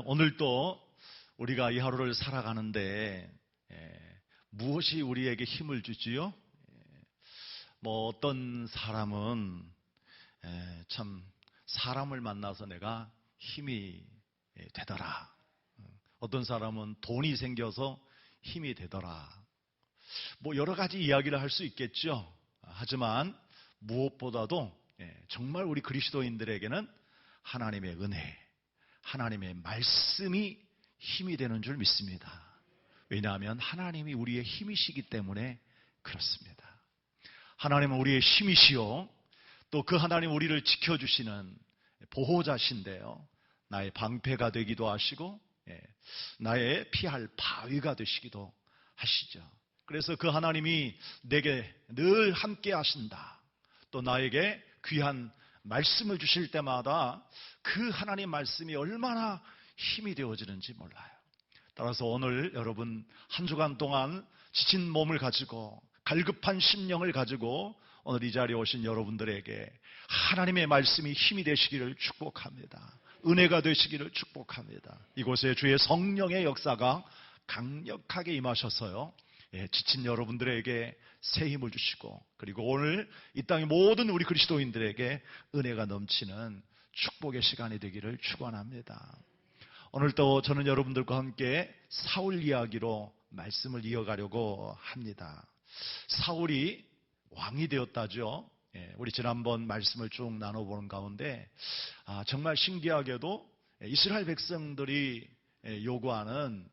오늘도 우리가 이 하루를 살아가는데 무엇이 우리에게 힘을 주지요? 어떤 사람은 참 사람을 만나서 내가 힘이 되더라. 어떤 사람은 돈이 생겨서 힘이 되더라. 여러 가지 이야기를 할 수 있겠죠. 하지만 무엇보다도 정말 우리 그리스도인들에게는 하나님의 은혜, 하나님의 말씀이 힘이 되는 줄 믿습니다. 왜냐하면 하나님이 우리의 힘이시기 때문에 그렇습니다. 하나님은 우리의 힘이시요, 또 그 하나님 우리를 지켜주시는 보호자신데요, 나의 방패가 되기도 하시고 나의 피할 바위가 되시기도 하시죠. 그래서 그 하나님이 내게 늘 함께 하신다, 또 나에게 귀한 말씀을 주실 때마다 그 하나님 말씀이 얼마나 힘이 되어지는지 몰라요. 따라서 오늘 여러분 한 주간 동안 지친 몸을 가지고 갈급한 심령을 가지고 오늘 이 자리에 오신 여러분들에게 하나님의 말씀이 힘이 되시기를 축복합니다. 은혜가 되시기를 축복합니다. 이곳에 주의 성령의 역사가 강력하게 임하셔서요, 지친 여러분들에게 새 힘을 주시고, 그리고 오늘 이 땅의 모든 우리 그리스도인들에게 은혜가 넘치는 축복의 시간이 되기를 축원합니다. 오늘도 저는 여러분들과 함께 사울 이야기로 말씀을 이어가려고 합니다. 사울이 왕이 되었다죠. 우리 지난번 말씀을 쭉 나눠보는 가운데 정말 신기하게도 이스라엘 백성들이 요구하는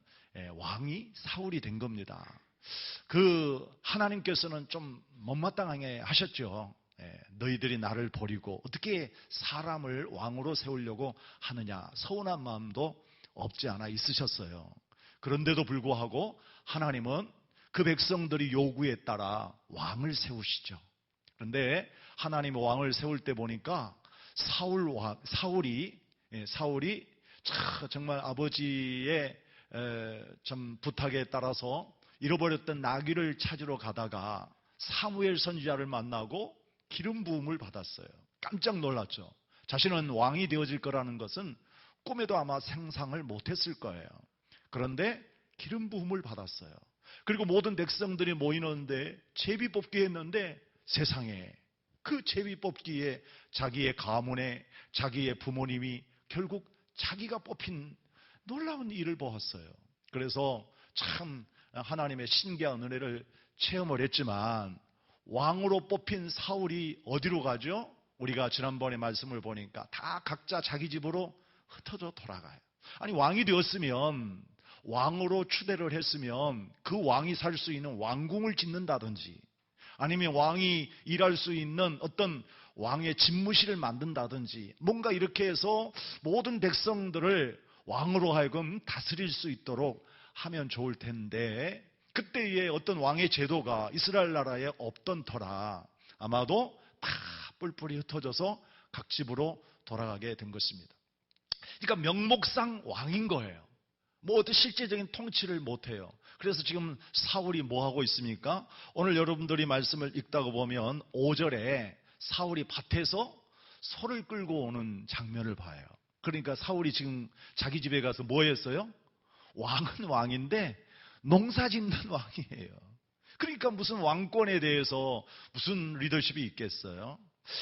왕이 사울이 된 겁니다. 하나님께서는 좀 못마땅하게 하셨죠. 너희들이 나를 버리고 어떻게 사람을 왕으로 세우려고 하느냐, 서운한 마음도 없지 않아 있으셨어요. 그런데도 불구하고 하나님은 그 백성들이 요구에 따라 왕을 세우시죠. 그런데 하나님이 왕을 세울 때 보니까 사울이 정말 아버지의 좀 부탁에 따라서 잃어버렸던 나귀를 찾으러 가다가 사무엘 선지자를 만나고 기름 부음을 받았어요. 깜짝 놀랐죠. 자신은 왕이 되어질 거라는 것은 꿈에도 아마 상상을 못했을 거예요. 그런데 기름 부음을 받았어요. 그리고 모든 백성들이 모이는데 제비 뽑기 했는데 세상에 그 제비 뽑기에 자기의 가문에 자기의 부모님이 결국 자기가 뽑힌 놀라운 일을 보았어요. 그래서 참 하나님의 신기한 은혜를 체험을 했지만 왕으로 뽑힌 사울이 어디로 가죠? 우리가 지난번에 말씀을 보니까 다 각자 자기 집으로 흩어져 돌아가요. 아니, 왕이 되었으면, 왕으로 추대를 했으면 그 왕이 살 수 있는 왕궁을 짓는다든지, 아니면 왕이 일할 수 있는 어떤 왕의 집무실을 만든다든지, 뭔가 이렇게 해서 모든 백성들을 왕으로 하여금 다스릴 수 있도록 하면 좋을 텐데, 그때의 어떤 왕의 제도가 이스라엘 나라에 없던 터라 아마도 다 뿔뿔이 흩어져서 각 집으로 돌아가게 된 것입니다. 그러니까 명목상 왕인 거예요. 어떤 실제적인 통치를 못해요. 그래서 지금 사울이 뭐 하고 있습니까? 오늘 여러분들이 말씀을 읽다가 보면 5절에 사울이 밭에서 소를 끌고 오는 장면을 봐요. 그러니까 사울이 지금 자기 집에 가서 뭐 했어요? 왕은 왕인데 농사 짓는 왕이에요. 그러니까 무슨 왕권에 대해서 무슨 리더십이 있겠어요?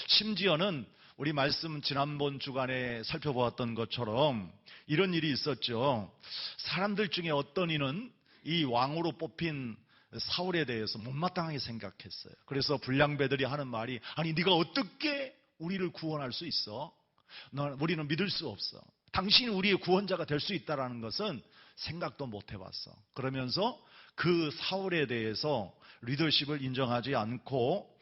심지어는 우리 말씀 지난번 주간에 살펴보았던 것처럼 이런 일이 있었죠. 사람들 중에 어떤 이는 이 왕으로 뽑힌 사울에 대해서 못마땅하게 생각했어요. 그래서 불량배들이 하는 말이, 아니 네가 어떻게 우리를 구원할 수 있어? 우리는 믿을 수 없어. 당신이 우리의 구원자가 될 수 있다는 것은 생각도 못 해봤어. 그러면서 그 사울에 대해서 리더십을 인정하지 않고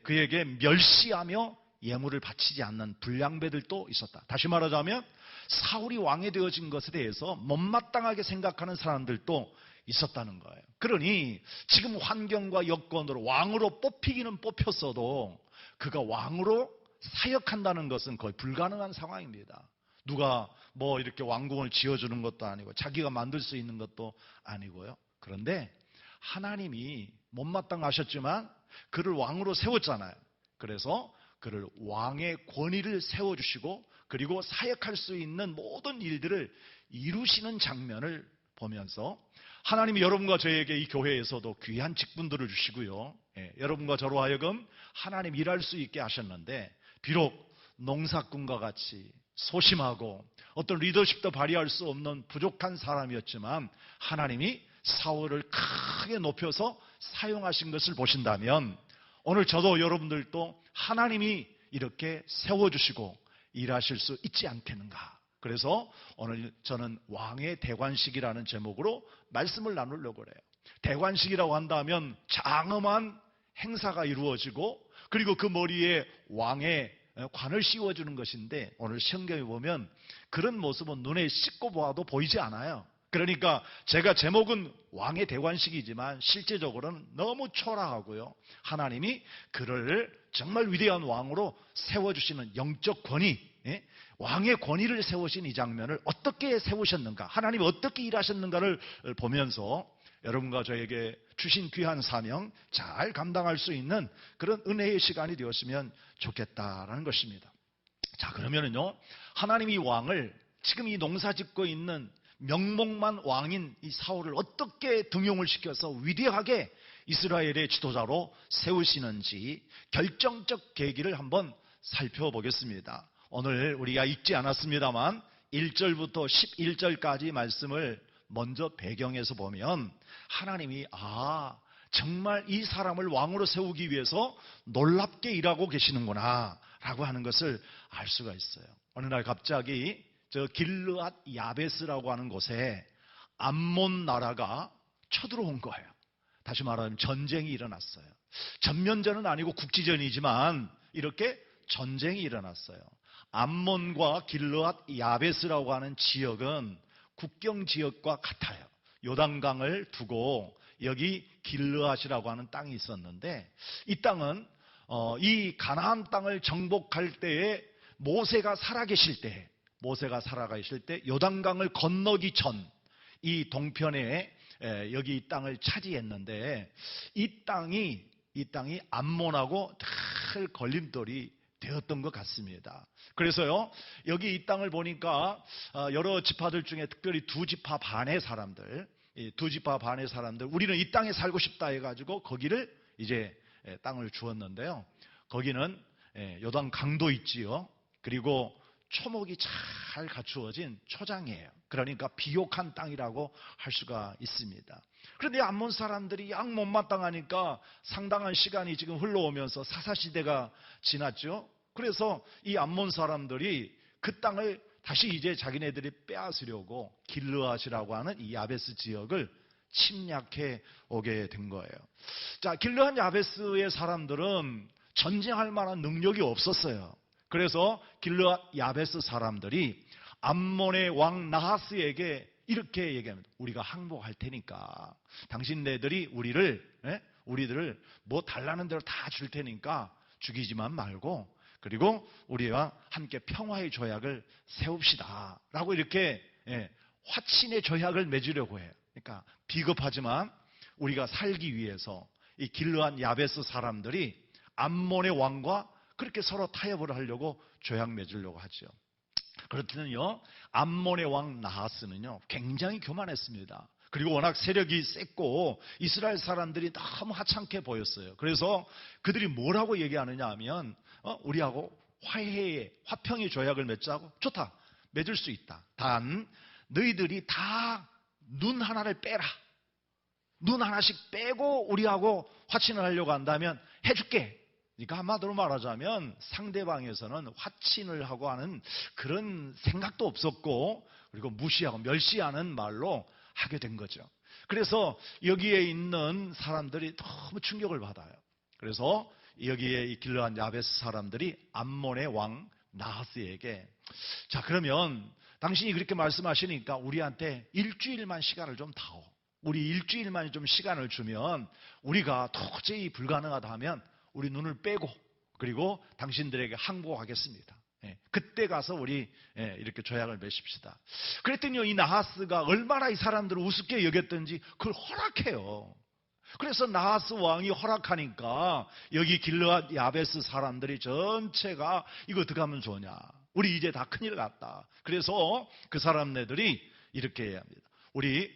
그에게 멸시하며 예물을 바치지 않는 불량배들도 있었다. 다시 말하자면 사울이 왕이 되어진 것에 대해서 못마땅하게 생각하는 사람들도 있었다는 거예요. 그러니 지금 환경과 여건으로 왕으로 뽑히기는 뽑혔어도 그가 왕으로 사역한다는 것은 거의 불가능한 상황입니다. 누가 이렇게 왕궁을 지어주는 것도 아니고 자기가 만들 수 있는 것도 아니고요. 그런데 하나님이 못마땅하셨지만 그를 왕으로 세웠잖아요. 그래서 그를 왕의 권위를 세워주시고 그리고 사역할 수 있는 모든 일들을 이루시는 장면을 보면서 하나님이 여러분과 저에게 이 교회에서도 귀한 직분들을 주시고요. 여러분과 저로 하여금 하나님 일할 수 있게 하셨는데 비록 농사꾼과 같이 소심하고 어떤 리더십도 발휘할 수 없는 부족한 사람이었지만 하나님이 사울을 크게 높여서 사용하신 것을 보신다면 오늘 저도 여러분들도 하나님이 이렇게 세워주시고 일하실 수 있지 않겠는가. 그래서 오늘 저는 왕의 대관식이라는 제목으로 말씀을 나누려고 그래요. 대관식이라고 한다면 장엄한 행사가 이루어지고 그리고 그 머리에 왕의 관을 씌워주는 것인데 오늘 성경에 보면 그런 모습은 눈에 씻고 보아도 보이지 않아요. 그러니까 제가 제목은 왕의 대관식이지만 실제적으로는 너무 초라하고요. 하나님이 그를 정말 위대한 왕으로 세워주시는 영적 권위, 왕의 권위를 세우신 이 장면을 어떻게 세우셨는가, 하나님이 어떻게 일하셨는가를 보면서 여러분과 저에게 주신 귀한 사명 잘 감당할 수 있는 그런 은혜의 시간이 되었으면 좋겠다라는 것입니다. 자, 그러면은요, 하나님이 왕을 지금 이 농사 짓고 있는 명목만 왕인 이 사울을 어떻게 등용을 시켜서 위대하게 이스라엘의 지도자로 세우시는지 결정적 계기를 한번 살펴보겠습니다. 오늘 우리가 읽지 않았습니다만 1절부터 11절까지 말씀을 먼저 배경에서 보면 하나님이 정말 이 사람을 왕으로 세우기 위해서 놀랍게 일하고 계시는구나 라고 하는 것을 알 수가 있어요. 어느 날 갑자기 저 길르앗 야베스라고 하는 곳에 암몬 나라가 쳐들어온 거예요. 다시 말하면 전쟁이 일어났어요. 전면전은 아니고 국지전이지만 이렇게 전쟁이 일어났어요. 암몬과 길르앗 야베스라고 하는 지역은 국경 지역과 같아요. 요단강을 두고 여기 길르앗이라고 하는 땅이 있었는데 이 땅은 이 가나안 땅을 정복할 때에 모세가 살아계실 때 요단강을 건너기 전 이 동편에 여기 이 땅을 차지했는데 이 땅이 암몬하고 늘 걸림돌이 되었던 것 같습니다. 그래서요, 여기 이 땅을 보니까 여러 지파들 중에 특별히 두 지파 반의 사람들, 우리는 이 땅에 살고 싶다 해가지고 거기를 이제 땅을 주었는데요. 거기는 요단 강도 있지요. 그리고 초목이 잘 갖추어진 초장이에요. 그러니까 비옥한 땅이라고 할 수가 있습니다. 그런데 암몬 사람들이 양 못마땅하니까 상당한 시간이 지금 흘러오면서 사사시대가 지났죠. 그래서 이 암몬 사람들이 그 땅을 다시 이제 자기네들이 빼앗으려고 길르앗이라고 하는 이 야베스 지역을 침략해 오게 된 거예요. 자, 길르앗 야베스의 사람들은 전쟁할 만한 능력이 없었어요. 그래서 길르앗 야베스 사람들이 암몬의 왕 나하스에게 이렇게 얘기합니다. 우리가 항복할 테니까 당신네들이 우리들을 뭐 달라는 대로 다 줄 테니까 죽이지만 말고 그리고 우리와 함께 평화의 조약을 세웁시다 라고 이렇게 화친의 조약을 맺으려고 해요. 그러니까 비겁하지만 우리가 살기 위해서 이 길르앗 야베스 사람들이 암몬의 왕과 그렇게 서로 타협을 하려고 조약 맺으려고 하죠. 그렇더니요, 암몬의 왕 나하스는요 굉장히 교만했습니다. 그리고 워낙 세력이 셌고 이스라엘 사람들이 너무 하찮게 보였어요. 그래서 그들이 뭐라고 얘기하느냐 하면 우리하고 화평의 조약을 맺자고. 좋다, 맺을 수 있다. 단 너희들이 다 눈 하나를 빼라. 눈 하나씩 빼고 우리하고 화친을 하려고 한다면 해줄게. 그러니까 한마디로 말하자면 상대방에서는 화친을 하고 하는 그런 생각도 없었고 그리고 무시하고 멸시하는 말로 하게 된 거죠. 그래서 여기에 있는 사람들이 너무 충격을 받아요. 그래서 여기에 이 길르앗 야베스 사람들이 암몬의 왕 나하스에게 자, 그러면 당신이 그렇게 말씀하시니까 우리한테 일주일만 시간을 좀 다오. 우리 일주일만 좀 시간을 주면 우리가 도저히 불가능하다 하면 우리 눈을 빼고 그리고 당신들에게 항복하겠습니다. 그때 가서 우리 이렇게 조약을 맺읍시다. 그랬더니 이 나하스가 얼마나 이 사람들을 우습게 여겼던지 그걸 허락해요. 그래서 나하스 왕이 허락하니까 여기 길르앗 야베스 사람들이 전체가 이거 어떻게 하면 좋으냐. 우리 이제 다 큰일 났다. 그래서 그 사람네들이 이렇게 해야 합니다. 우리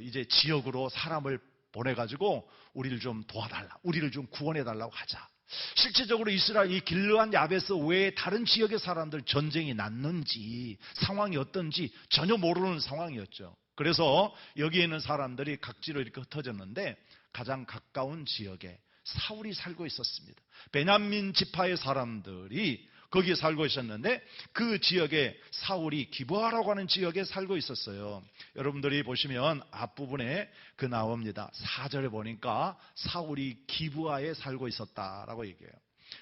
이제 지역으로 사람을 보내가지고 우리를 좀 도와달라, 우리를 좀 구원해달라고 하자. 실제적으로 이스라엘 이 길르앗 야베스 외에 다른 지역의 사람들 전쟁이 났는지 상황이 어떤지 전혀 모르는 상황이었죠. 그래서 여기에 있는 사람들이 각지로 이렇게 흩어졌는데 가장 가까운 지역에 사울이 살고 있었습니다. 베냐민 지파의 사람들이 거기에 살고 있었는데 그 지역에 사울이 기브아라고 하는 지역에 살고 있었어요. 여러분들이 보시면 앞부분에 그 나옵니다. 4절에 보니까 사울이 기브아에 살고 있었다라고 얘기해요.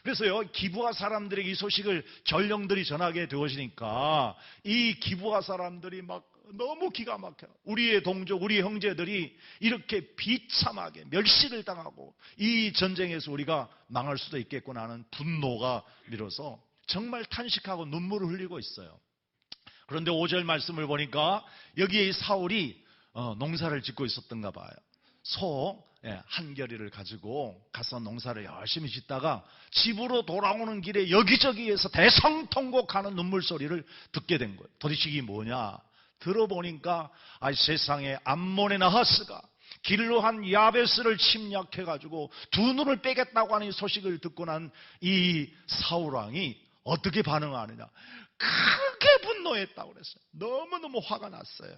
그래서요, 기브아 사람들에게 이 소식을 전령들이 전하게 되어지니까 이 기브아 사람들이 막 너무 기가 막혀요. 우리의 동족, 우리의 형제들이 이렇게 비참하게 멸시를 당하고 이 전쟁에서 우리가 망할 수도 있겠구나 하는 분노가 밀어서 정말 탄식하고 눈물을 흘리고 있어요. 그런데 5절 말씀을 보니까 여기에 사울이 농사를 짓고 있었던가 봐요. 소 한 겨리를 가지고 가서 농사를 열심히 짓다가 집으로 돌아오는 길에 여기저기에서 대성통곡하는 눈물 소리를 듣게 된 거예요. 도대체 이게 뭐냐? 들어보니까 세상에 암몬의 나하스가 길르앗 야베스를 침략해가지고 두 눈을 빼겠다고 하는 소식을 듣고 난 이 사울왕이 어떻게 반응하느냐? 크게 분노했다고 그랬어요. 너무너무 화가 났어요.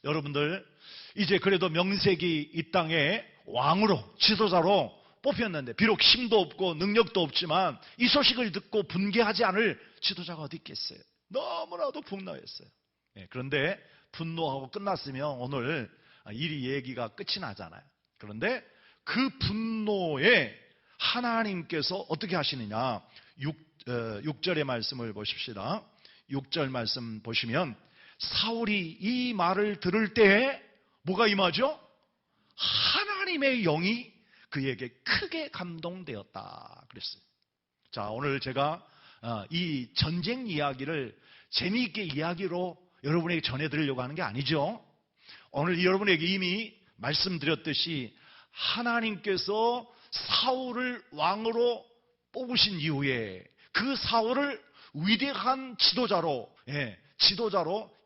여러분들 이제 그래도 명색이 이 땅에 왕으로 지도자로 뽑혔는데 비록 힘도 없고 능력도 없지만 이 소식을 듣고 분개하지 않을 지도자가 어디 있겠어요? 너무나도 분노했어요. 그런데 분노하고 끝났으면 오늘 이 얘기가 끝이 나잖아요. 그런데 그 분노에 하나님께서 어떻게 하시느냐? 6절의 말씀을 보십시다. 6절 말씀 보시면 사울이 이 말을 들을 때 뭐가 임하죠? 하나님의 영이 그에게 크게 감동되었다 그랬어요. 자, 오늘 제가 이 전쟁 이야기를 재미있게 이야기로 여러분에게 전해드리려고 하는 게 아니죠. 오늘 여러분에게 이미 말씀드렸듯이 하나님께서 사울을 왕으로 뽑으신 이후에 그 사울을 위대한 지도자로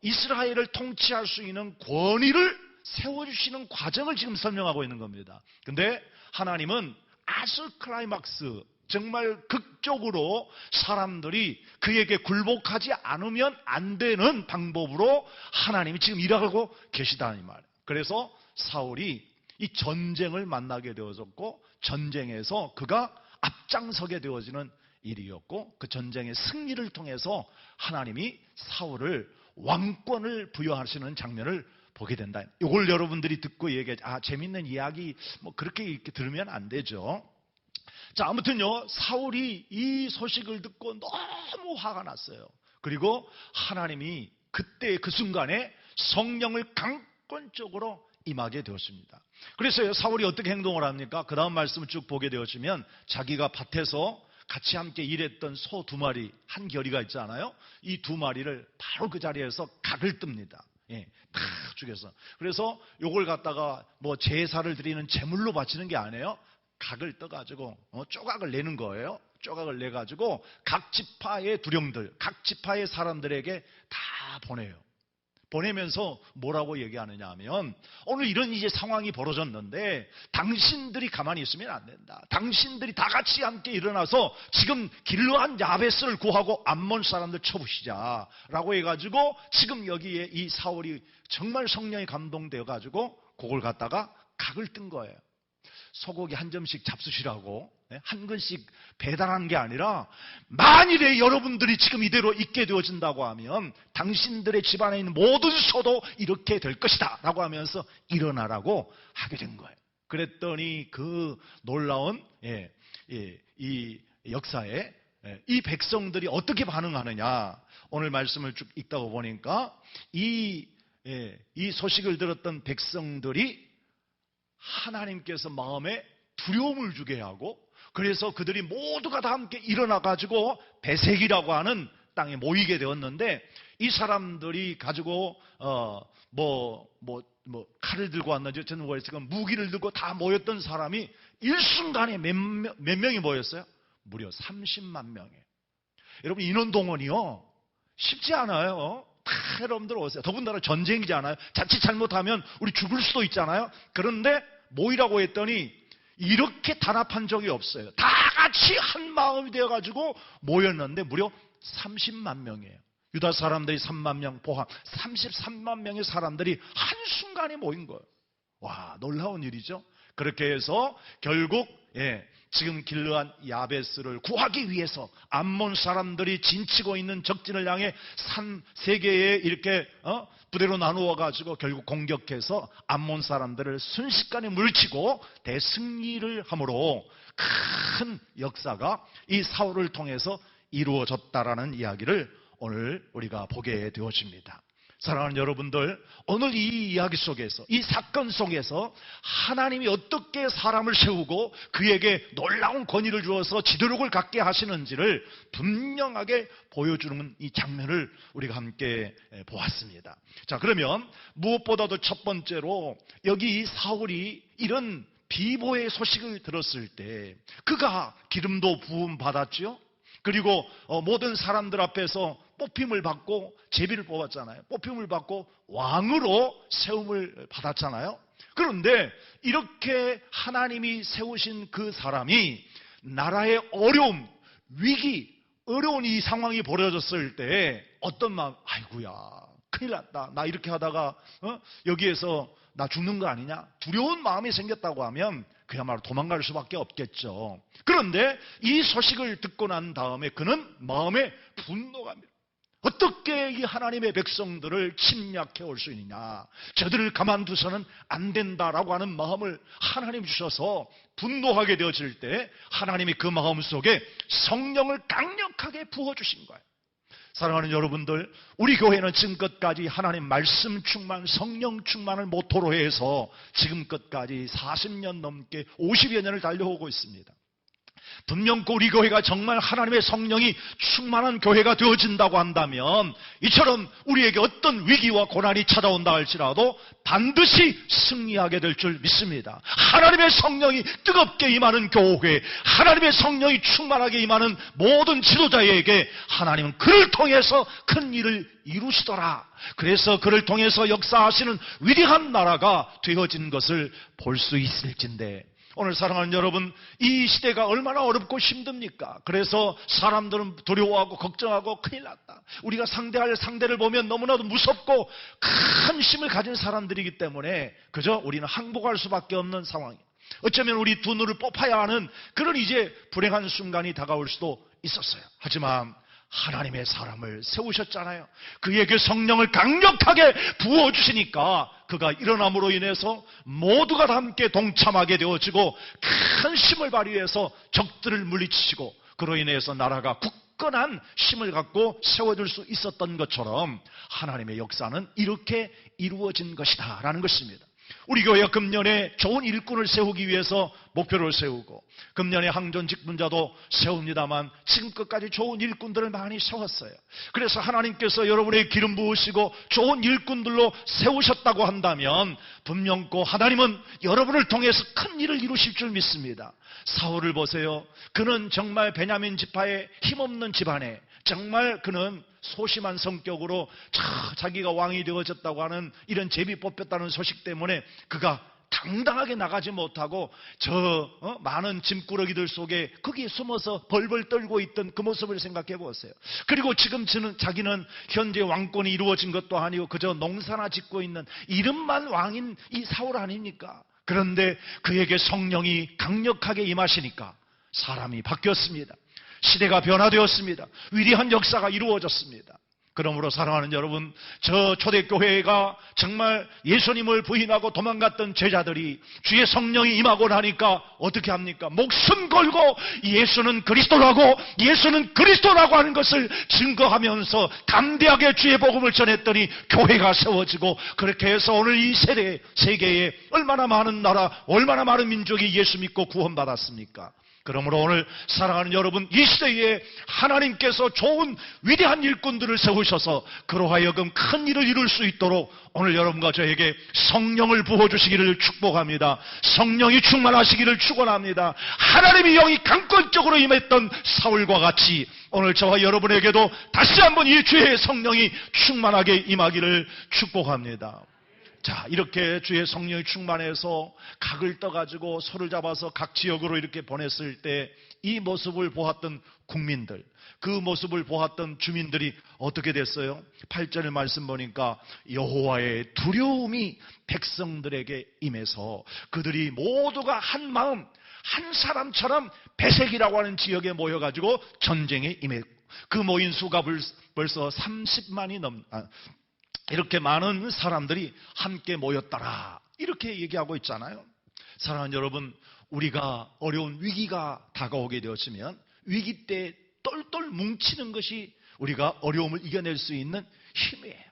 이스라엘을 통치할 수 있는 권위를 세워주시는 과정을 지금 설명하고 있는 겁니다. 근데 하나님은 아주 클라이막스, 정말 극적으로 사람들이 그에게 굴복하지 않으면 안 되는 방법으로 하나님이 지금 일하고 계시다는 말. 그래서 사울이 이 전쟁을 만나게 되어졌고 전쟁에서 그가 앞장서게 되어지는 일이었고 그 전쟁의 승리를 통해서 하나님이 사울을 왕권을 부여하시는 장면을 보게 된다. 이걸 여러분들이 듣고 얘기하지, 재밌는 이야기 뭐 그렇게 이렇게 들으면 안 되죠. 자, 아무튼요, 사울이 이 소식을 듣고 너무 화가 났어요. 그리고 하나님이 그때 그 순간에 성령을 강권적으로 임하게 되었습니다. 그래서 사울이 어떻게 행동을 합니까? 그 다음 말씀을 쭉 보게 되어지면 자기가 밭에서 같이 함께 일했던 소 2마리 한 겨리가 있잖아요. 이 2마리를 바로 그 자리에서 각을 뜹니다. 다 죽여서. 그래서 요걸 갖다가 뭐 제사를 드리는 제물로 바치는 게 아니에요. 각을 떠가지고 조각을 내는 거예요. 조각을 내가지고 각 지파의 두령들, 각 지파의 사람들에게 다 보내요. 보내면서 뭐라고 얘기하느냐 하면 오늘 이런 이제 상황이 벌어졌는데 당신들이 가만히 있으면 안 된다. 당신들이 다 같이 함께 일어나서 지금 길르앗 야베스를 구하고 암몬 사람들 쳐부시자 라고 해가지고 지금 여기에 이 사울이 정말 성령이 감동되어 가지고 그걸 갖다가 각을 뜬 거예요. 소고기 한 점씩 잡수시라고 한 근씩 배달한 게 아니라 만일에 여러분들이 지금 이대로 있게 되어진다고 하면 당신들의 집안에 있는 모든 소도 이렇게 될 것이다 라고 하면서 일어나라고 하게 된 거예요. 그랬더니 그 놀라운 이 역사에 이 백성들이 어떻게 반응하느냐, 오늘 말씀을 쭉 읽다가 보니까 이 소식을 들었던 백성들이 하나님께서 마음에 두려움을 주게 하고 그래서 그들이 모두가 다 함께 일어나가지고 베색이라고 하는 땅에 모이게 되었는데 이 사람들이 가지고 칼을 들고 왔는지 저는 모르겠어요. 무기를 들고 다 모였던 사람이 일순간에 몇 명이 모였어요? 무려 30만 명이에요. 여러분, 인원동원이요, 쉽지 않아요. 다 여러분들 오세요. 더군다나 전쟁이잖아요. 자칫 잘못하면 우리 죽을 수도 있잖아요. 그런데 모이라고 했더니 이렇게 단합한 적이 없어요. 다 같이 한 마음이 되어가지고 모였는데 무려 30만 명이에요. 유다 사람들이 3만 명 포함 33만 명의 사람들이 한순간에 모인 거예요. 와, 놀라운 일이죠. 그렇게 해서 결국 지금 길르앗 야베스를 구하기 위해서 암몬 사람들이 진치고 있는 적진을 향해 산 세 개에 이렇게 부대로 나누어 가지고 결국 공격해서 암몬 사람들을 순식간에 물리치고 대승리를 함으로 큰 역사가 이 사울을 통해서 이루어졌다라는 이야기를 오늘 우리가 보게 되어집니다. 사랑하는 여러분들, 오늘 이 이야기 속에서, 이 사건 속에서 하나님이 어떻게 사람을 세우고 그에게 놀라운 권위를 주어서 지도력을 갖게 하시는지를 분명하게 보여주는 이 장면을 우리가 함께 보았습니다. 자, 그러면 무엇보다도 첫 번째로 여기 이 사울이 이런 비보의 소식을 들었을 때 그가 기름도 부음 받았죠. 그리고 모든 사람들 앞에서 뽑힘을 받고 제비를 뽑았잖아요. 뽑힘을 받고 왕으로 세움을 받았잖아요. 그런데 이렇게 하나님이 세우신 그 사람이 나라의 어려움, 위기, 어려운 이 상황이 벌어졌을 때 어떤 마음, 아이고야, 큰일 났다. 나 이렇게 하다가 여기에서 나 죽는 거 아니냐? 두려운 마음이 생겼다고 하면 그야말로 도망갈 수밖에 없겠죠. 그런데 이 소식을 듣고 난 다음에 그는 마음에 분노가 납니다. 어떻게 이 하나님의 백성들을 침략해 올 수 있느냐, 저들을 가만두서는 안 된다라고 하는 마음을 하나님 주셔서 분노하게 되어질 때 하나님이 그 마음 속에 성령을 강력하게 부어주신 거예요. 사랑하는 여러분들, 우리 교회는 지금껏까지 하나님 말씀 충만, 성령 충만을 모토로 해서 지금껏까지 40년 넘게 50여 년을 달려오고 있습니다. 분명 우리 교회가 정말 하나님의 성령이 충만한 교회가 되어진다고 한다면 이처럼 우리에게 어떤 위기와 고난이 찾아온다 할지라도 반드시 승리하게 될 줄 믿습니다. 하나님의 성령이 뜨겁게 임하는 교회, 하나님의 성령이 충만하게 임하는 모든 지도자에게 하나님은 그를 통해서 큰 일을 이루시더라. 그래서 그를 통해서 역사하시는 위대한 나라가 되어진 것을 볼 수 있을진데, 오늘 사랑하는 여러분, 이 시대가 얼마나 어렵고 힘듭니까? 그래서 사람들은 두려워하고 걱정하고 큰일 났다. 우리가 상대할 상대를 보면 너무나도 무섭고 큰 힘을 가진 사람들이기 때문에 그저 우리는 항복할 수밖에 없는 상황이에요. 어쩌면 우리 두 눈을 뽑아야 하는 그런 이제 불행한 순간이 다가올 수도 있었어요. 하지만 하나님의 사람을 세우셨잖아요. 그에게 성령을 강력하게 부어주시니까 그가 일어남으로 인해서 모두가 다 함께 동참하게 되어지고 큰 힘을 발휘해서 적들을 물리치시고 그로 인해서 나라가 굳건한 힘을 갖고 세워질 수 있었던 것처럼 하나님의 역사는 이렇게 이루어진 것이다 라는 것입니다. 우리 교회가 금년에 좋은 일꾼을 세우기 위해서 목표를 세우고 금년에 항전 직분자도 세웁니다만 지금까지 좋은 일꾼들을 많이 세웠어요. 그래서 하나님께서 여러분의 기름 부으시고 좋은 일꾼들로 세우셨다고 한다면 분명코 하나님은 여러분을 통해서 큰 일을 이루실 줄 믿습니다. 사울을 보세요. 그는 정말 베냐민 지파의 힘없는 집안에 정말 그는 소심한 성격으로 자기가 왕이 되어졌다고 하는 이런 제비 뽑혔다는 소식 때문에 그가 당당하게 나가지 못하고 많은 짐꾸러기들 속에 거기에 숨어서 벌벌 떨고 있던 그 모습을 생각해 보세요. 그리고 지금 자기는 현재 왕권이 이루어진 것도 아니고 그저 농사나 짓고 있는 이름만 왕인 이 사울 아닙니까? 그런데 그에게 성령이 강력하게 임하시니까 사람이 바뀌었습니다. 시대가 변화되었습니다. 위대한 역사가 이루어졌습니다. 그러므로 사랑하는 여러분, 저 초대교회가 정말 예수님을 부인하고 도망갔던 제자들이 주의 성령이 임하고 나니까 어떻게 합니까? 목숨 걸고 예수는 그리스도라고 하는 것을 증거하면서 담대하게 주의 복음을 전했더니 교회가 세워지고 그렇게 해서 오늘 이 세계에 얼마나 많은 나라, 얼마나 많은 민족이 예수 믿고 구원받았습니까? 그러므로 오늘 사랑하는 여러분, 이 시대에 하나님께서 좋은 위대한 일꾼들을 세우셔서 그로 하여금 큰 일을 이룰 수 있도록 오늘 여러분과 저에게 성령을 부어주시기를 축복합니다. 성령이 충만하시기를 축원합니다. 하나님의 영이 강권적으로 임했던 사울과 같이 오늘 저와 여러분에게도 다시 한번 이 주의 성령이 충만하게 임하기를 축복합니다. 자, 이렇게 주의 성령이 충만해서 각을 떠가지고 소를 잡아서 각 지역으로 이렇게 보냈을 때 이 모습을 보았던 국민들, 그 모습을 보았던 주민들이 어떻게 됐어요? 8절 말씀 보니까 여호와의 두려움이 백성들에게 임해서 그들이 모두가 한 마음, 한 사람처럼 베색이라고 하는 지역에 모여가지고 전쟁에 임했고 그 모인 수가 벌써 30만이 이렇게 많은 사람들이 함께 모였더라. 이렇게 얘기하고 있잖아요. 사랑하는 여러분, 우리가 어려운 위기가 다가오게 되었으면 위기 때 똘똘 뭉치는 것이 우리가 어려움을 이겨낼 수 있는 힘이에요.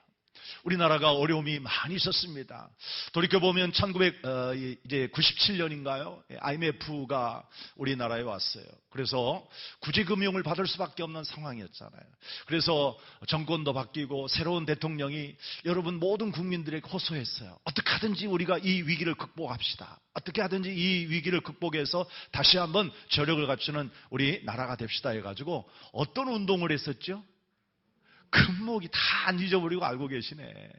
우리나라가 어려움이 많이 있었습니다. 돌이켜보면 1997년인가요? IMF가 우리나라에 왔어요. 그래서 구제금융을 받을 수밖에 없는 상황이었잖아요. 그래서 정권도 바뀌고 새로운 대통령이 여러분 모든 국민들에게 호소했어요. 어떻게 하든지 우리가 이 위기를 극복합시다. 어떻게 하든지 이 위기를 극복해서 다시 한번 저력을 갖추는 우리 나라가 됩시다 해가지고 어떤 운동을 했었죠? 금목이 다 안 잊어버리고 알고 계시네.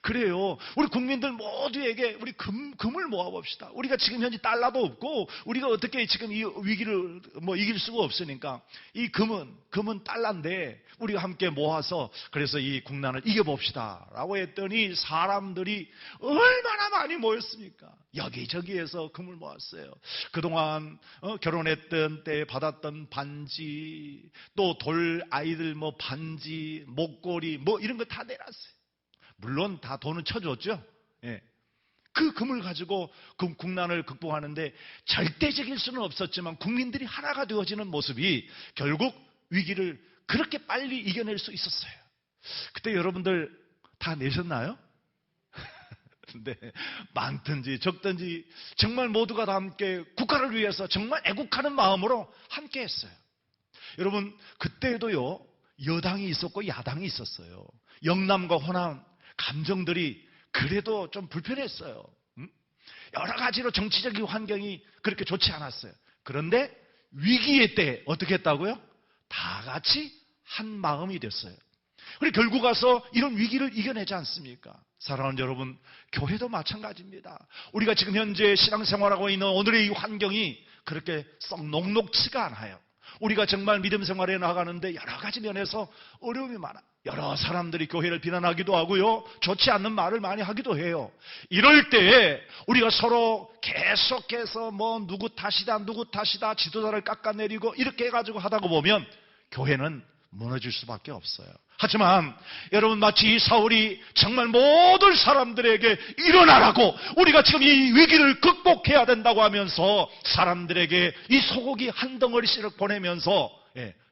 그래요. 우리 국민들 모두에게 우리 금을 모아봅시다. 우리가 지금 현재 달러도 없고 우리가 어떻게 지금 이 위기를 이길 수가 없으니까 이 금은 달러인데 우리가 함께 모아서 그래서 이 국난을 이겨봅시다 라고 했더니 사람들이 얼마나 많이 모였습니까? 여기저기에서 금을 모았어요. 그동안 결혼했던 때 받았던 반지, 또 돌 아이들 반지, 목걸이 이런 거 다 내놨어요. 물론 다 돈은 쳐줬죠. 예. 그 금을 가지고 국난을 극복하는데 절대적일 수는 없었지만 국민들이 하나가 되어지는 모습이 결국 위기를 그렇게 빨리 이겨낼 수 있었어요. 그때 여러분들 다 내셨나요? 네, 많든지 적든지 정말 모두가 다 함께 국가를 위해서 정말 애국하는 마음으로 함께 했어요. 여러분, 그때도요 여당이 있었고 야당이 있었어요. 영남과 호남 감정들이 그래도 좀 불편했어요. 여러 가지로 정치적인 환경이 그렇게 좋지 않았어요. 그런데 위기의 때 어떻게 했다고요? 다 같이 한 마음이 됐어요. 그리고 결국 가서 이런 위기를 이겨내지 않습니까? 사랑하는 여러분, 교회도 마찬가지입니다. 우리가 지금 현재 신앙생활하고 있는 오늘의 이 환경이 그렇게 썩 녹록치가 않아요. 우리가 정말 믿음 생활에 나가는데 여러 가지 면에서 어려움이 많아요. 여러 사람들이 교회를 비난하기도 하고요, 좋지 않는 말을 많이 하기도 해요. 이럴 때 우리가 서로 계속해서 누구 탓이다 지도자를 깎아내리고 이렇게 해가지고 하다가 보면 교회는 무너질 수밖에 없어요. 하지만 여러분, 마치 이 사울이 정말 모든 사람들에게 일어나라고, 우리가 지금 이 위기를 극복해야 된다고 하면서 사람들에게 이 소고기 한 덩어리씩 보내면서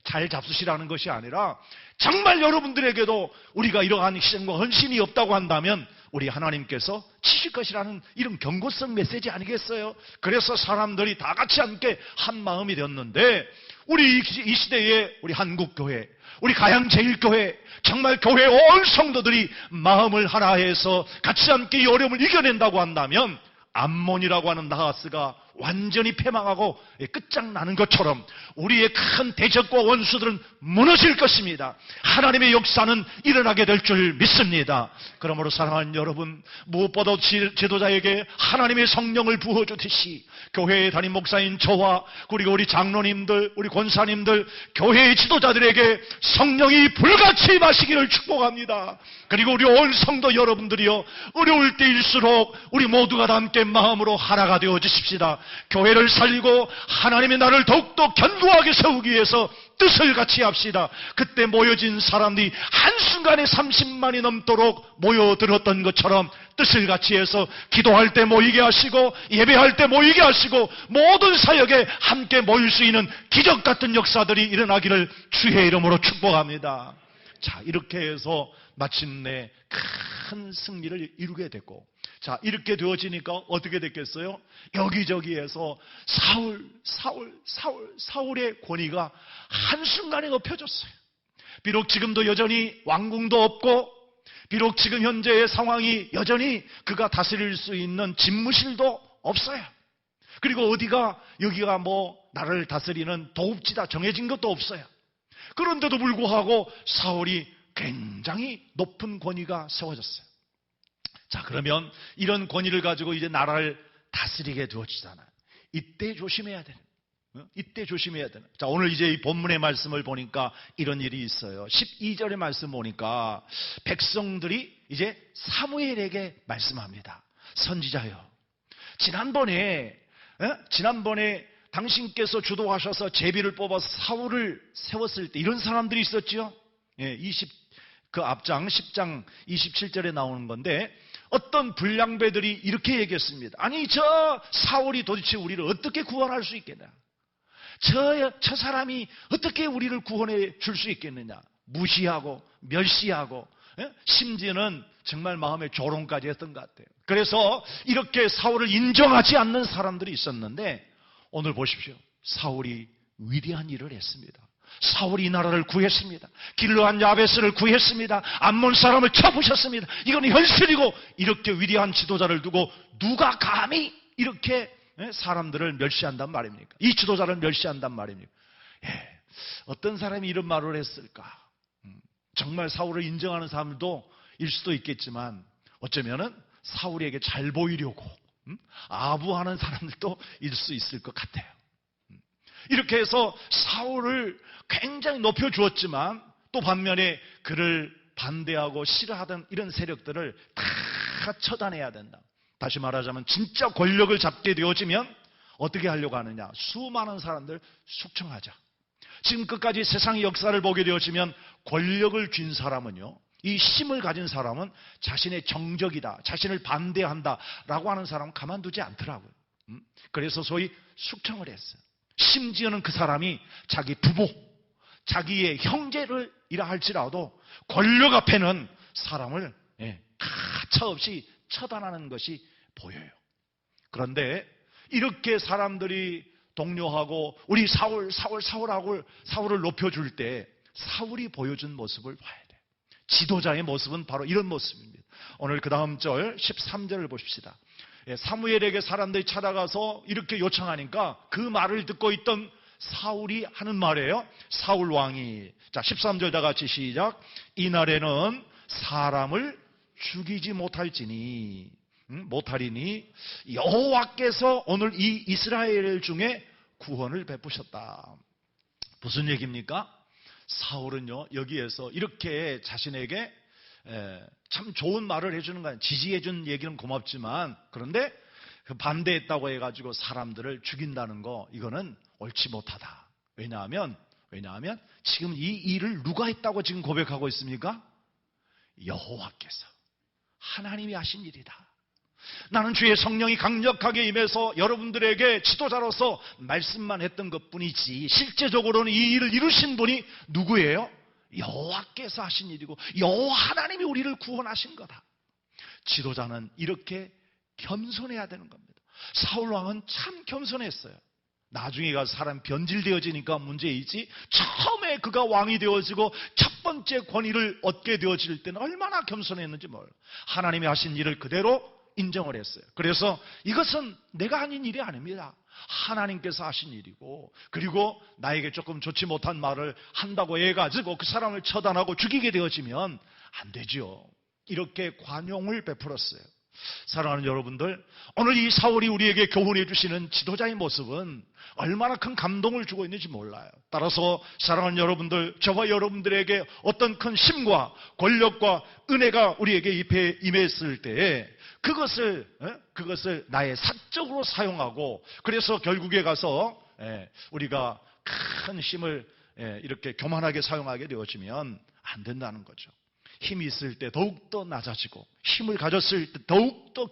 잘 잡수시라는 것이 아니라 정말 여러분들에게도 우리가 이러한 희생과 헌신이 없다고 한다면 우리 하나님께서 치실 것이라는 이런 경고성 메시지 아니겠어요? 그래서 사람들이 다 같이 함께 한 마음이 되었는데, 우리 이 시대에 우리 한국교회, 우리 가양제일교회, 정말 교회 온 성도들이 마음을 하나해서 같이 함께 이 어려움을 이겨낸다고 한다면 암몬이라고 하는 나하스가 완전히 패망하고 끝장나는 것처럼 우리의 큰 대적과 원수들은 무너질 것입니다. 하나님의 역사는 일어나게 될 줄 믿습니다. 그러므로 사랑하는 여러분, 무엇보다 지도자에게 하나님의 성령을 부어주듯이 교회의 담임 목사인 저와 그리고 우리 장로님들, 우리 권사님들, 교회의 지도자들에게 성령이 불같이 임하시기를 축복합니다. 그리고 우리 온 성도 여러분들이요, 어려울 때일수록 우리 모두가 다 함께 마음으로 하나가 되어 주십시다. 교회를 살리고 하나님의 나라를 더욱더 견고하게 세우기 위해서 뜻을 같이 합시다. 그때 모여진 사람들이 한순간에 30만이 넘도록 모여들었던 것처럼 뜻을 같이 해서 기도할 때 모이게 하시고 예배할 때 모이게 하시고 모든 사역에 함께 모일 수 있는 기적 같은 역사들이 일어나기를 주의 이름으로 축복합니다. 자, 이렇게 해서 마침내 큰 승리를 이루게 됐고, 자, 이렇게 되어지니까 어떻게 됐겠어요? 여기저기에서 사울의 권위가 한순간에 높여졌어요. 비록 지금도 여전히 왕궁도 없고, 비록 지금 현재의 상황이 여전히 그가 다스릴 수 있는 집무실도 없어요. 그리고 여기가 나를 다스리는 도읍지다 정해진 것도 없어요. 그런데도 불구하고 사울이 굉장히 높은 권위가 세워졌어요. 자, 그러면 이런 권위를 가지고 이제 나라를 다스리게 되어지잖아요. 이때 조심해야 되는. 이때 조심해야 되는. 자, 오늘 이제 이 본문의 말씀을 보니까 이런 일이 있어요. 12절의 말씀 보니까 백성들이 이제 사무엘에게 말씀합니다. 선지자여, 지난번에 당신께서 주도하셔서 제비를 뽑아서 사울을 세웠을 때 이런 사람들이 있었지요. 그 앞장 10장 27절에 나오는 건데, 어떤 불량배들이 이렇게 얘기했습니다. 아니, 저 사울이 도대체 우리를 어떻게 구원할 수 있겠냐? 저 사람이 어떻게 우리를 구원해 줄 수 있겠느냐? 무시하고 멸시하고, 심지어는 정말 마음에 조롱까지 했던 것 같아요. 그래서 이렇게 사울을 인정하지 않는 사람들이 있었는데, 오늘 보십시오. 사울이 위대한 일을 했습니다. 사울이 이 나라를 구했습니다. 길르한 야베스를 구했습니다. 암몬 사람을 쳐부셨습니다. 이건 현실이고, 이렇게 위대한 지도자를 두고 누가 감히 이렇게 사람들을 멸시한단 말입니까? 이 지도자를 멸시한단 말입니까? 어떤 사람이 이런 말을 했을까? 정말 사울을 인정하는 사람도 일 수도 있겠지만, 어쩌면은 사울에게 잘 보이려고 아부하는 사람들도 일 수 있을 것 같아요. 이렇게 해서 사울을 굉장히 높여주었지만, 또 반면에 그를 반대하고 싫어하던 이런 세력들을 다 처단해야 된다. 다시 말하자면 진짜 권력을 잡게 되어지면 어떻게 하려고 하느냐? 수많은 사람들 숙청하자. 지금 끝까지 세상의 역사를 보게 되어지면 권력을 쥔 사람은요, 이 힘을 가진 사람은 자신의 정적이다, 자신을 반대한다라고 하는 사람은 가만두지 않더라고요. 그래서 소위 숙청을 했어요. 심지어는 그 사람이 자기 부모, 자기의 형제를 이라 할지라도 권력 앞에는 사람을 가차없이 처단하는 것이 보여요. 그런데 이렇게 사람들이 동료하고 우리 사울을 높여줄 때 사울이 보여준 모습을 봐야 돼요. 지도자의 모습은 바로 이런 모습입니다. 오늘 그 다음 절 13절을 보십시다. 사무엘에게 사람들이 찾아가서 이렇게 요청하니까 그 말을 듣고 있던 사울이 하는 말이에요. 사울 왕이, 자 13절 다 같이 시작. 이날에는 사람을 죽이지 못하리니 여호와께서 오늘 이 이스라엘 중에 구원을 베푸셨다. 무슨 얘기입니까? 사울은요, 여기에서 이렇게 자신에게 참 좋은 말을 해주는 거예요. 지지해준 얘기는 고맙지만, 그런데 그 반대했다고 해가지고 사람들을 죽인다는 거, 이거는 옳지 못하다. 왜냐하면 지금 이 일을 누가 했다고 지금 고백하고 있습니까? 여호와께서, 하나님이 하신 일이다. 나는 주의 성령이 강력하게 임해서 여러분들에게 지도자로서 말씀만 했던 것뿐이지, 실제적으로는 이 일을 이루신 분이 누구예요? 여호와께서 하신 일이고, 여호와 하나님이 우리를 구원하신 거다. 지도자는 이렇게 겸손해야 되는 겁니다. 사울왕은 참 겸손했어요. 나중에 가서 사람 변질되어지니까 문제이지, 처음에 그가 왕이 되어지고 첫 번째 권위를 얻게 되어질 때는 얼마나 겸손했는지 몰라요. 하나님이 하신 일을 그대로 인정을 했어요. 그래서 이것은 내가 하는 일이 아닙니다. 하나님께서 하신 일이고, 그리고 나에게 조금 좋지 못한 말을 한다고 해가지고 그 사람을 처단하고 죽이게 되어지면 안 되죠. 이렇게 관용을 베풀었어요. 사랑하는 여러분들, 오늘 이 사울이 우리에게 교훈해 주시는 지도자의 모습은 얼마나 큰 감동을 주고 있는지 몰라요. 따라서 사랑하는 여러분들, 저와 여러분들에게 어떤 큰 힘과 권력과 은혜가 우리에게 임했을 때에 그것을 나의 사적으로 사용하고, 그래서 결국에 가서 우리가 큰 힘을 이렇게 교만하게 사용하게 되어지면 안 된다는 거죠. 힘이 있을 때 더욱더 낮아지고, 힘을 가졌을 때 더욱더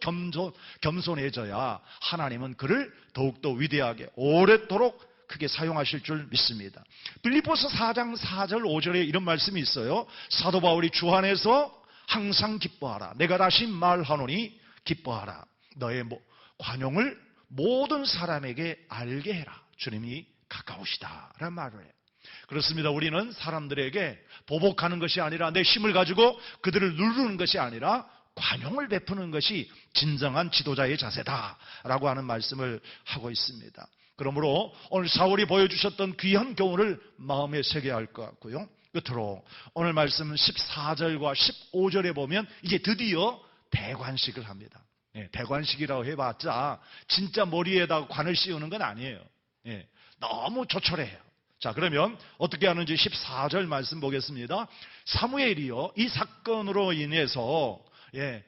겸손해져야 하나님은 그를 더욱더 위대하게 오랫도록 크게 사용하실 줄 믿습니다. 빌립보서 4장 4절 5절에 이런 말씀이 있어요. 사도 바울이 주 안에서 항상 기뻐하라. 내가 다시 말하노니 기뻐하라. 너의 관용을 모든 사람에게 알게 해라. 주님이 가까우시다 라는 말을 해요. 그렇습니다. 우리는 사람들에게 보복하는 것이 아니라 내 힘을 가지고 그들을 누르는 것이 아니라 관용을 베푸는 것이 진정한 지도자의 자세다라고 하는 말씀을 하고 있습니다. 그러므로 오늘 사울이 보여주셨던 귀한 교훈을 마음에 새겨야 할 것 같고요. 끝으로 오늘 말씀 14절과 15절에 보면 이제 드디어 대관식을 합니다. 대관식이라고 해봤자 진짜 머리에다가 관을 씌우는 건 아니에요. 너무 조촐해요. 자, 그러면 어떻게 하는지 14절 말씀 보겠습니다. 사무엘이요, 이 사건으로 인해서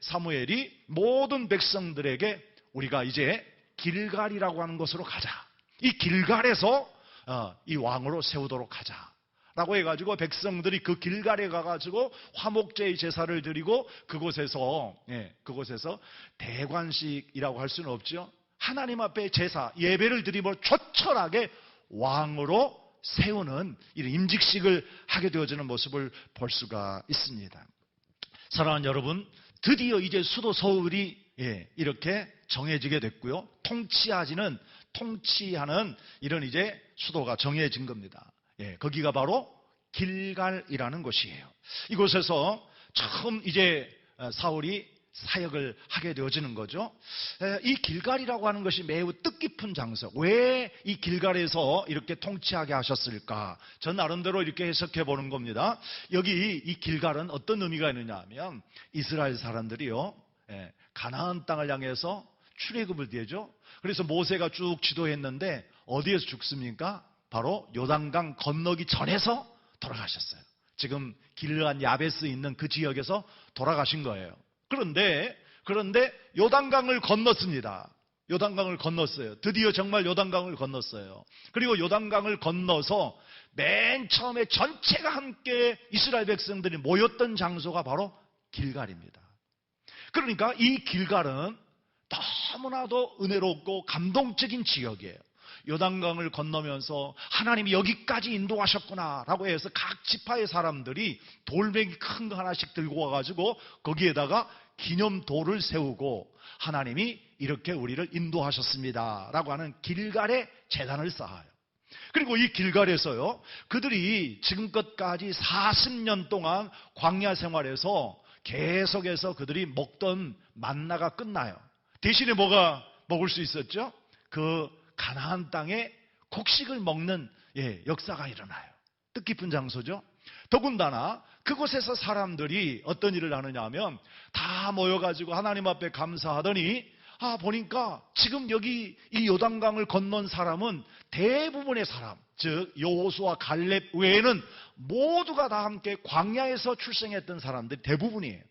사무엘이 모든 백성들에게 우리가 이제 길갈이라고 하는 곳으로 가자. 이 길갈에서 이 왕으로 세우도록 하자. 라고 해가지고 백성들이 그 길갈에 가가지고 화목제의 제사를 드리고 그곳에서 대관식이라고 할 수는 없죠. 하나님 앞에 제사, 예배를 드리며 조촐하게 왕으로 세우는 이런 임직식을 하게 되어지는 모습을 볼 수가 있습니다. 사랑하는 여러분, 드디어 이제 수도 서울이 이렇게 정해지게 됐고요. 통치하는 이런 이제 수도가 정해진 겁니다. 거기가 바로 길갈이라는 곳이에요. 이곳에서 처음 이제 사울이 사역을 하게 되어지는 거죠. 이 길갈이라고 하는 것이 매우 뜻깊은 장소. 왜 이 길갈에서 이렇게 통치하게 하셨을까? 전 나름대로 이렇게 해석해 보는 겁니다. 여기 이 길갈은 어떤 의미가 있느냐 하면 이스라엘 사람들이요, 가나안 땅을 향해서 출애굽을 뒤에죠. 그래서 모세가 쭉 지도했는데 어디에서 죽습니까? 바로 요단강 건너기 전에서 돌아가셨어요. 지금 길르한 야베스 있는 그 지역에서 돌아가신 거예요. 그런데 요단강을 건넜습니다. 요단강을 건넜어요. 드디어 정말 요단강을 건넜어요. 그리고 요단강을 건너서 맨 처음에 전체가 함께 이스라엘 백성들이 모였던 장소가 바로 길갈입니다. 그러니까 이 길갈은 너무나도 은혜롭고 감동적인 지역이에요. 요단강을 건너면서 하나님이 여기까지 인도하셨구나 라고 해서 각 지파의 사람들이 돌멩이 큰 거 하나씩 들고 와가지고 거기에다가 기념돌을 세우고 하나님이 이렇게 우리를 인도하셨습니다 라고 하는 길갈의 제단을 쌓아요. 그리고 이 길갈에서요, 그들이 지금껏까지 40년 동안 광야 생활에서 계속해서 그들이 먹던 만나가 끝나요. 대신에 뭐가 먹을 수 있었죠? 그 가나안 땅에 곡식을 먹는 역사가 일어나요. 뜻깊은 장소죠. 더군다나 그곳에서 사람들이 어떤 일을 하느냐 하면 다 모여가지고 하나님 앞에 감사하더니 보니까 지금 여기 이 요단강을 건넌 사람은 대부분의 사람, 즉 여호수아 갈렙 외에는 모두가 다 함께 광야에서 출생했던 사람들이 대부분이에요.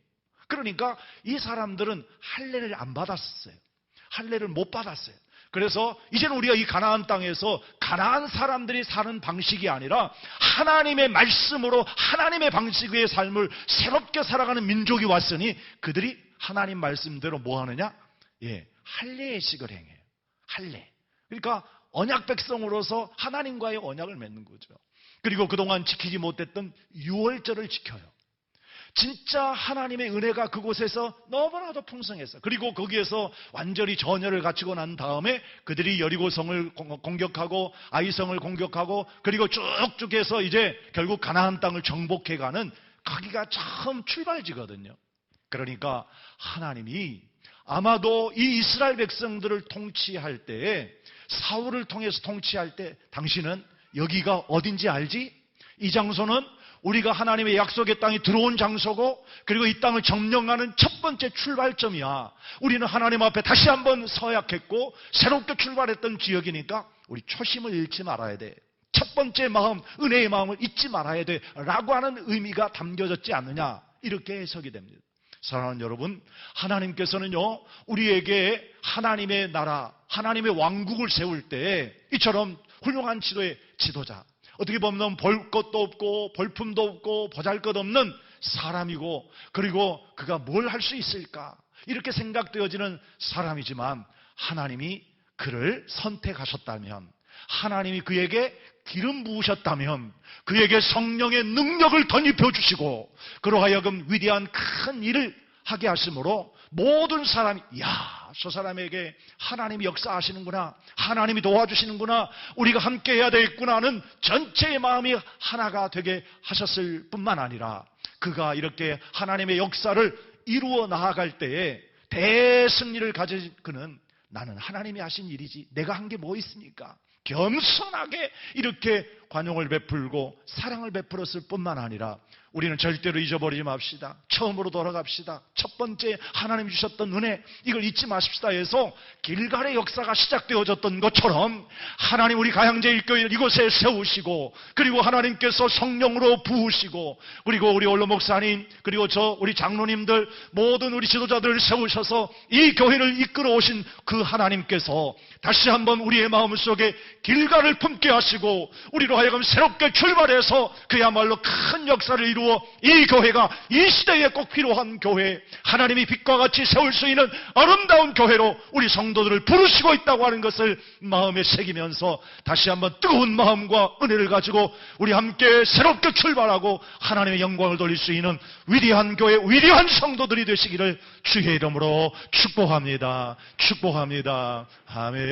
그러니까 이 사람들은 할례를 안 받았어요. 할례를 못 받았어요. 그래서 이제는 우리가 이 가나안 땅에서 가나안 사람들이 사는 방식이 아니라 하나님의 말씀으로 하나님의 방식의 삶을 새롭게 살아가는 민족이 왔으니 그들이 하나님 말씀대로 뭐 하느냐? 할례의식을 행해요. 할례. 그러니까 언약 백성으로서 하나님과의 언약을 맺는 거죠. 그리고 그동안 지키지 못했던 유월절을 지켜요. 진짜 하나님의 은혜가 그곳에서 너무나도 풍성했어요. 그리고 거기에서 완전히 전열을 갖추고 난 다음에 그들이 여리고성을 공격하고 아이성을 공격하고 그리고 쭉쭉 해서 이제 결국 가나안 땅을 정복해가는 거기가 처음 출발지거든요. 그러니까 하나님이 아마도 이 이스라엘 백성들을 통치할 때에 사울을 통해서 통치할 때 당신은 여기가 어딘지 알지? 이 장소는 우리가 하나님의 약속의 땅에 들어온 장소고 그리고 이 땅을 점령하는 첫 번째 출발점이야. 우리는 하나님 앞에 다시 한번 서약했고 새롭게 출발했던 지역이니까 우리 초심을 잃지 말아야 돼. 첫 번째 마음, 은혜의 마음을 잊지 말아야 돼 라고 하는 의미가 담겨졌지 않느냐, 이렇게 해석이 됩니다. 사랑하는 여러분, 하나님께서는요 우리에게 하나님의 나라, 하나님의 왕국을 세울 때 이처럼 훌륭한 지도의 지도자, 어떻게 보면 볼 것도 없고 볼품도 없고 보잘것없는 사람이고 그리고 그가 뭘 할 수 있을까 이렇게 생각되어지는 사람이지만 하나님이 그를 선택하셨다면, 하나님이 그에게 기름 부으셨다면 그에게 성령의 능력을 덧입혀 주시고 그로 하여금 위대한 큰 일을 하게 하심으로 모든 사람이 저 사람에게 하나님이 역사하시는구나, 하나님이 도와주시는구나, 우리가 함께 해야 되겠구나 하는 전체의 마음이 하나가 되게 하셨을 뿐만 아니라 그가 이렇게 하나님의 역사를 이루어 나아갈 때에 대승리를 가진 그는 나는 하나님이 하신 일이지 내가 한 게 뭐 있습니까? 겸손하게 이렇게 관용을 베풀고 사랑을 베풀었을 뿐만 아니라 우리는 절대로 잊어버리지 맙시다. 처음으로 돌아갑시다. 첫 번째 하나님 주셨던 은혜, 이걸 잊지 마십시다 해서 길갈의 역사가 시작되어졌던 것처럼 하나님 우리 가양제일교회를 이곳에 세우시고, 그리고 하나님께서 성령으로 부으시고, 그리고 우리 원로 목사님, 그리고 우리 장로님들, 모든 우리 지도자들을 세우셔서 이 교회를 이끌어 오신 그 하나님께서 다시 한번 우리의 마음속에 길갈을 품게 하시고 우리로 하여금 새롭게 출발해서 그야말로 큰 역사를 이루어 이 교회가 이 시대에 꼭 필요한 교회, 하나님이 빛과 같이 세울 수 있는 아름다운 교회로 우리 성도들을 부르시고 있다고 하는 것을 마음에 새기면서 다시 한번 뜨거운 마음과 은혜를 가지고 우리 함께 새롭게 출발하고 하나님의 영광을 돌릴 수 있는 위대한 교회, 위대한 성도들이 되시기를 주의 이름으로 축복합니다. 축복합니다. 아멘.